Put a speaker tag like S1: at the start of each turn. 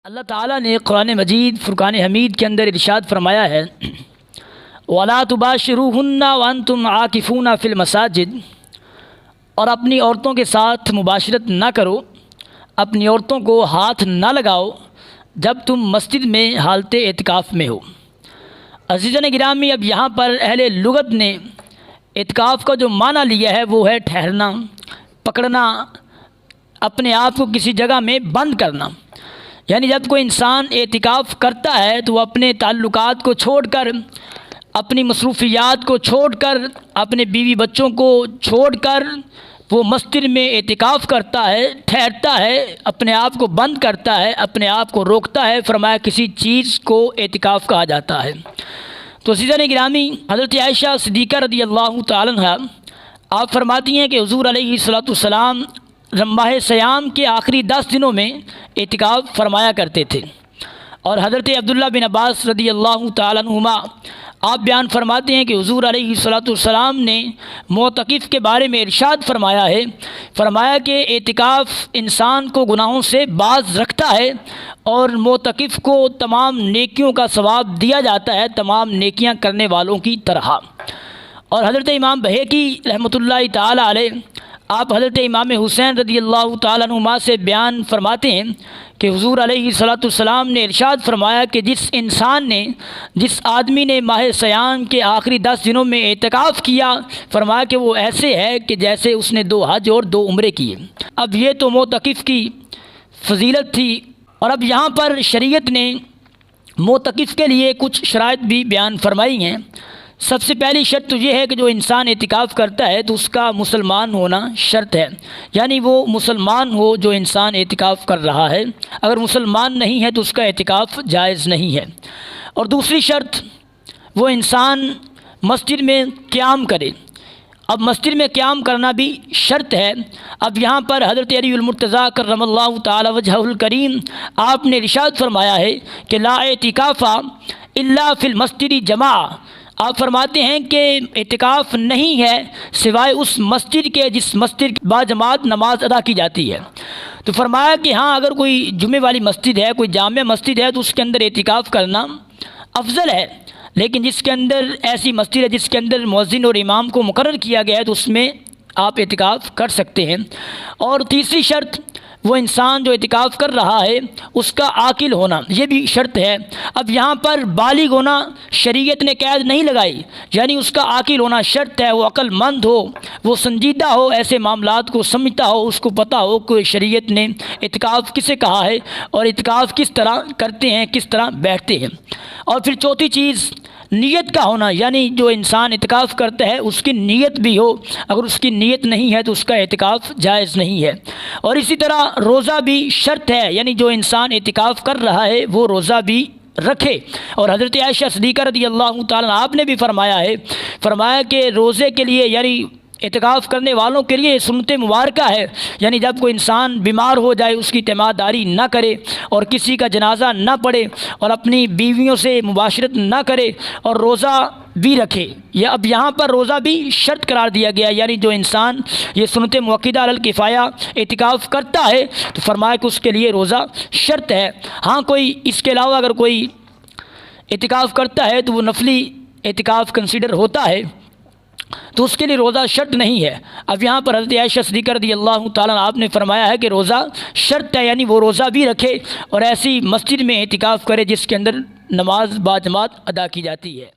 S1: अल्लाह ताला ने कुरान मजीद फ़ुरक़ान हमीद के अंदर इरशाद फरमाया है, वला तुबाशिरूहुन्ना व अंतुम आकिफूना फ़िल मसाजिद, और अपनी औरतों के साथ मुबाशरत ना करो, अपनी औरतों को हाथ ना लगाओ जब तुम मस्जिद में हालत एतिकाफ़ में हो। अज़ीज़ान गिरामी, अब यहाँ पर अहले लुगत ने एतिकाफ़ का जो माना लिया है वो है ठहरना, पकड़ना, अपने आप को किसी जगह में बंद करना। यानी जब कोई इंसान एतिकाफ़ करता है तो वह अपने ताल्लुकात को छोड़कर, अपनी मसरूफ़ियात को छोड़कर, अपने बीवी बच्चों को छोड़कर वो मस्जिद में एतिकाफ़ करता है, ठहरता है, अपने आप को बंद करता है, अपने आप को रोकता है। फरमाया किसी चीज़ को एतिकाफ़ कहा जाता है। तो अज़ीज़ान गिरामी, हज़रत आयशा सिद्दीक़ा रज़ियल्लाहु तआला अन्हा आप फरमाती हैं कि हुज़ूर अलैहिस्सलातु वस्सलाम माह सयाम के आखिरी 10 दिनों में एतिकाफ़ फरमाया करते थे। और हज़रत अब्दुल्ला बिन अब्बास रज़ियल्लाहु तआला अन्हुमा आप बयान फरमाते हैं कि हुज़ूर अलैहिस्सलातु वस्सलाम ने मोतकिफ़ के बारे में इरशाद फरमाया है, फरमाया कि एतिकाफ़ इंसान को गुनाहों से बाज़ रखता है और मोतकिफ़ को तमाम नेकियों का सवाब दिया जाता है, तमाम नेकियां करने वालों की तरह। और हज़रत इमाम बहकी रहमतुल्लाहि ताला अलैह आप हज़रत इमाम हुसैन रज़ियल्लाहु ताला अन्हुमा से बयान फरमाते हैं कि हुज़ूर अलैहिस्सलातु वस्सलाम ने इरशाद फरमाया कि जिस आदमी ने माह सयाम के आखिरी 10 दिनों में एतिकाफ़ किया, फरमाया कि वो ऐसे है कि जैसे उसने 2 हज और 2 उम्रे किए। अब ये तो मोतकिफ़ की फ़जीलत थी। और अब यहाँ पर शरीयत ने मोतकिफ़ के लिए कुछ शराइत भी बयान फरमाई हैं। सबसे पहली शर्त तो ये है कि जो इंसान एतिकाफ़ करता है तो उसका मुसलमान होना शर्त है, यानी वो मुसलमान हो जो इंसान एतिकाफ़ कर रहा है। अगर मुसलमान नहीं है तो उसका एतिकाफ़ जायज़ नहीं है। और दूसरी शर्त, वो इंसान मस्जिद में क़याम करे। अब मस्जिद में क़याम करना भी शर्त है। अब यहाँ पर हज़रत अलीउल मुर्तज़ा कर्रमल्लाहु ताला वजहुल करीम आपने इरशाद फरमाया है कि ला एतिकाफ़ा इल्ला फ़िल मस्जिद जमा। आप फरमाते हैं कि एतिकाफ़ नहीं है सिवाय उस मस्जिद के जिस मस्जिद बाजमात नमाज अदा की जाती है। तो फरमाया कि हाँ, अगर कोई जुमे वाली मस्जिद है, कोई जामे मस्जिद है तो उसके अंदर एतिकाफ़ करना अफजल है। लेकिन जिसके अंदर ऐसी मस्जिद है जिसके अंदर मुअज्जिन और इमाम को मुकर्रर किया गया है तो उसमें आप एतिकाफ़ कर सकते हैं। और तीसरी शर्त, वो इंसान जो एतिकाफ़ कर रहा है उसका आकिल होना, ये भी शर्त है। अब यहाँ पर बालिग होना शरीयत ने कैद नहीं लगाई, यानी उसका आकिल होना शर्त है। वो अक्लमंद हो, वो संजीदा हो, ऐसे मामलात को समझता हो, उसको पता हो कि शरीयत ने एतिकाफ़ किसे कहा है और एतिकाफ़ किस तरह करते हैं, किस तरह बैठते हैं। और फिर चौथी चीज़ नीयत का होना, यानी जो इंसान एतिकाफ़ करता है उसकी नीयत भी हो। अगर उसकी नीयत नहीं है तो उसका एतिकाफ़ जायज़ नहीं है। और इसी तरह रोज़ा भी शर्त है, यानी जो इंसान एतिकाफ़ कर रहा है वो रोज़ा भी रखे। और हज़रत आयशा सिद्दीक़ा रज़ियल्लाहु ताला आपने भी फरमाया है, फरमाया कि रोज़े के लिए यानी एतिकाफ़ करने वालों के लिए सुन्नत मुबारका है, यानी जब कोई इंसान बीमार हो जाए उसकी तीमारदारी ना करे और किसी का जनाजा ना पढ़े और अपनी बीवियों से मुबाशरत ना करे और रोज़ा भी रखे। या अब यहाँ पर रोज़ा भी शर्त करार दिया गया, यानी जो इंसान ये सुन्नत मुअक्किदा अलल किफ़ाया एतिकाफ़ करता है तो फरमाया कि उसके लिए रोज़ा शर्त है। हाँ, कोई इसके अलावा अगर कोई एतिकाफ़ करता है तो वो नफली एतिकाफ़ कंसिडर होता है तो उसके लिए रोज़ा शर्त नहीं है। अब यहाँ पर हज़रत आयशा सिद्दीक़ा रज़ियल्लाहु ताला आपने फरमाया है कि रोज़ा शर्त है, यानी वो रोज़ा भी रखे और ऐसी मस्जिद में एतिकाफ़ करे जिसके अंदर नमाज बाजमात अदा की जाती है।